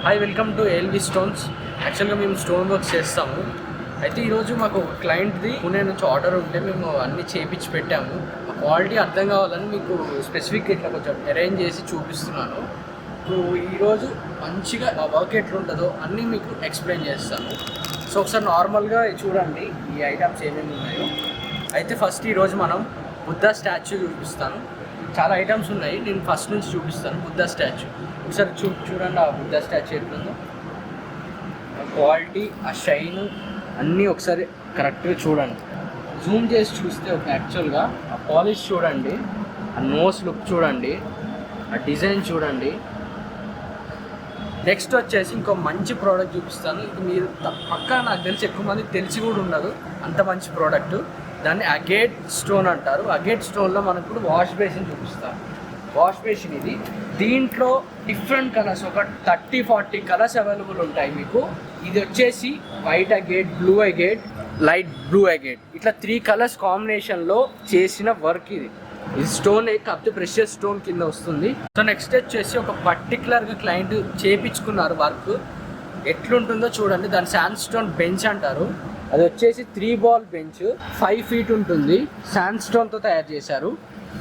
Hi, welcome to L V Stones. యాక్చువల్గా మేము stone works చేస్తాము. అయితే ఈరోజు మాకు ఒక క్లయింట్ది పుణే నుంచి ఆర్డర్ ఉంటే మేము అన్నీ చేయించి పెట్టాము. ఆ క్వాలిటీ అర్థం కావాలని మీకు స్పెసిఫిక్ ఇట్లా కొంచెం అరేంజ్ చేసి చూపిస్తున్నాను. ఇప్పుడు ఈరోజు మంచిగా ఆ వర్క్ ఎట్లుంటుందో అన్నీ మీకు ఎక్స్ప్లెయిన్ చేస్తాను. సో ఒకసారి నార్మల్గా చూడండి ఈ ఐటమ్స్ ఏమేమి ఉన్నాయో. అయితే ఫస్ట్ ఈరోజు మనం బుద్ధ స్టాచ్యూ చూపిస్తాను. చాలా ఐటమ్స్ ఉన్నాయి, నేను ఫస్ట్ నుంచి చూపిస్తాను. బుద్ధ స్టాచ్యూ ఒకసారి చూడండి. ఆ బుద్ధ స్టాచ్యూ ఎట్లుందో, ఆ క్వాలిటీ, ఆ షైన్ అన్నీ ఒకసారి కరెక్ట్గా చూడండి. జూమ్ చేసి చూస్తే ఒక యాక్చువల్గా ఆ పాలిష్ చూడండి, ఆ నోస్ లుక్ చూడండి, ఆ డిజైన్ చూడండి. నెక్స్ట్ వచ్చేసి ఇంకో మంచి ప్రోడక్ట్ చూపిస్తాను. ఇది మీరు పక్కా నాకు తెలిసి ఎక్కువ మంది తెలిసి కూడా ఉండదు, అంత మంచి ప్రోడక్ట్. దాన్ని అగేట్ స్టోన్ అంటారు. అగేట్ స్టోన్లో మనకు ఇప్పుడు వాష్ బేసిన్ చూపిస్తాను. వాష్ బేసిన్ ఇది. దీంట్లో డిఫరెంట్ కలర్స్, ఒక 30-40 కలర్స్ అవైలబుల్ ఉంటాయి మీకు. ఇది వచ్చేసి white agate, blue agate, light blue agate, ఇట్లా 3 కలర్స్ కాంబినేషన్లో చేసిన వర్క్ ఇది. ఇది స్టోన్ కాకపోతే ప్రెషియస్ స్టోన్ కింద వస్తుంది. సో నెక్స్ట్ వచ్చేసి ఒక పర్టికులర్గా క్లయింట్ చేయించుకున్నారు వర్క్. ఎట్లుంటుందో చూడండి. దాని శాండ్ స్టోన్ బెంచ్ అంటారు. అది వచ్చేసి 3 బాల్ బెంచ్, 5 feet ఉంటుంది. శాండ్ స్టోన్తో తయారు చేశారు.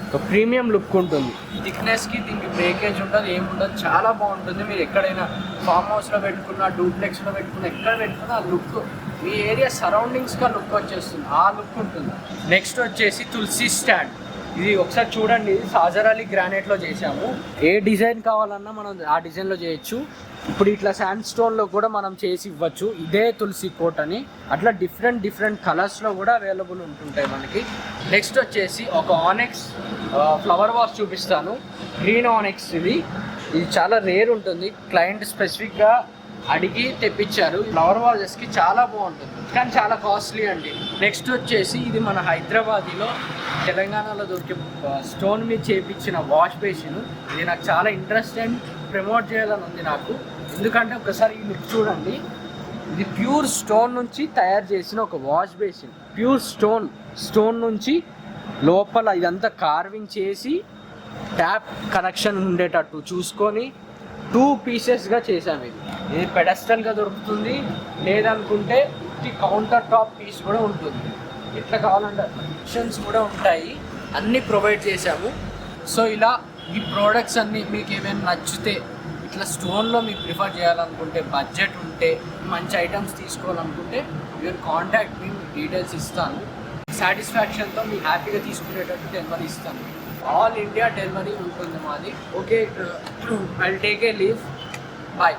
ఒక ప్రీమియం లుక్ ఉంటుంది. థిక్నెస్కి దీనికి బ్రేకేజ్ ఉంటుంది, ఏముంటుంది, చాలా బాగుంటుంది. మీరు ఎక్కడైనా ఫామ్ హౌస్లో పెట్టుకున్నా, డూప్లెక్స్లో పెట్టుకున్నా, ఎక్కడ పెట్టుకున్నా ఆ లుక్ మీ ఏరియా సరౌండింగ్స్గా లుక్ వచ్చేస్తుంది, ఆ లుక్ ఉంటుంది. నెక్స్ట్ వచ్చేసి తులసి స్టాండ్. ఇది ఒకసారి చూడండి. ఇది సాజర్ అలీ గ్రానైట్లో చేసాము. ఏ డిజైన్ కావాలన్నా మనం ఆ డిజైన్లో చేయొచ్చు. ఇప్పుడు ఇట్లా శాండ్ స్టోన్లో కూడా మనం చేసి ఇవ్వచ్చు. ఇదే తులసి కోట్ అని అట్లా డిఫరెంట్ కలర్స్లో కూడా అవైలబుల్ ఉంటుంటాయి మనకి. నెక్స్ట్ వచ్చేసి ఒక ఆనెక్స్ ఫ్లవర్ వాస్ చూపిస్తాను. గ్రీన్ ఆనెక్స్. ఇది చాలా రేర్ ఉంటుంది. క్లయింట్ స్పెసిఫిక్గా అడిగి తెప్పించారు. ఫ్లవర్ వాజెస్కి చాలా బాగుంటుంది, కానీ చాలా కాస్ట్లీ అండి. నెక్స్ట్ వచ్చేసి ఇది మన హైదరాబాదీలో, తెలంగాణలో దొరికే స్టోన్ మీద చేయించిన వాష్ బేసిన్. ఇది నాకు చాలా ఇంట్రెస్ట్ అండ్ ప్రమోట్ చేయాలని ఉంది నాకు. ఎందుకంటే ఒకసారి ఈ లుక్ చూడండి. ఇది ప్యూర్ స్టోన్ నుంచి తయారు చేసిన ఒక వాష్ బేసిన్. ప్యూర్ స్టోన్ నుంచి లోపల ఇదంతా కార్వింగ్ చేసి ట్యాప్ కనెక్షన్ ఉండేటట్టు చూసుకొని 2 పీసెస్గా చేసాము. ఇది పెడస్టల్గా దొరుకుతుంది, లేదనుకుంటే కౌంటర్ టాప్ పీస్ కూడా ఉంటుంది. ఇట్లా కావాలంటే ఆప్షన్స్ కూడా ఉంటాయి, అన్నీ ప్రొవైడ్ చేశాము. సో ఇలా ఈ ప్రోడక్ట్స్ అన్నీ మీకు ఏమైనా నచ్చితే, ఇట్లా స్టోన్లో మీకు ప్రిఫర్ చేయాలనుకుంటే, బడ్జెట్ ఉంటే, మంచి ఐటమ్స్ తీసుకోవాలనుకుంటే మీరు కాంటాక్ట్ మీ డీటెయిల్స్ ఇస్తాను. సాటిస్ఫాక్షన్తో మీరు హ్యాపీగా తీసుకునేటట్టు డెలివరీ ఇస్తాను. ఆల్ ఇండియా డెలివరీ ఉంటుంది మాది. Okay, I will take a leave. Bye.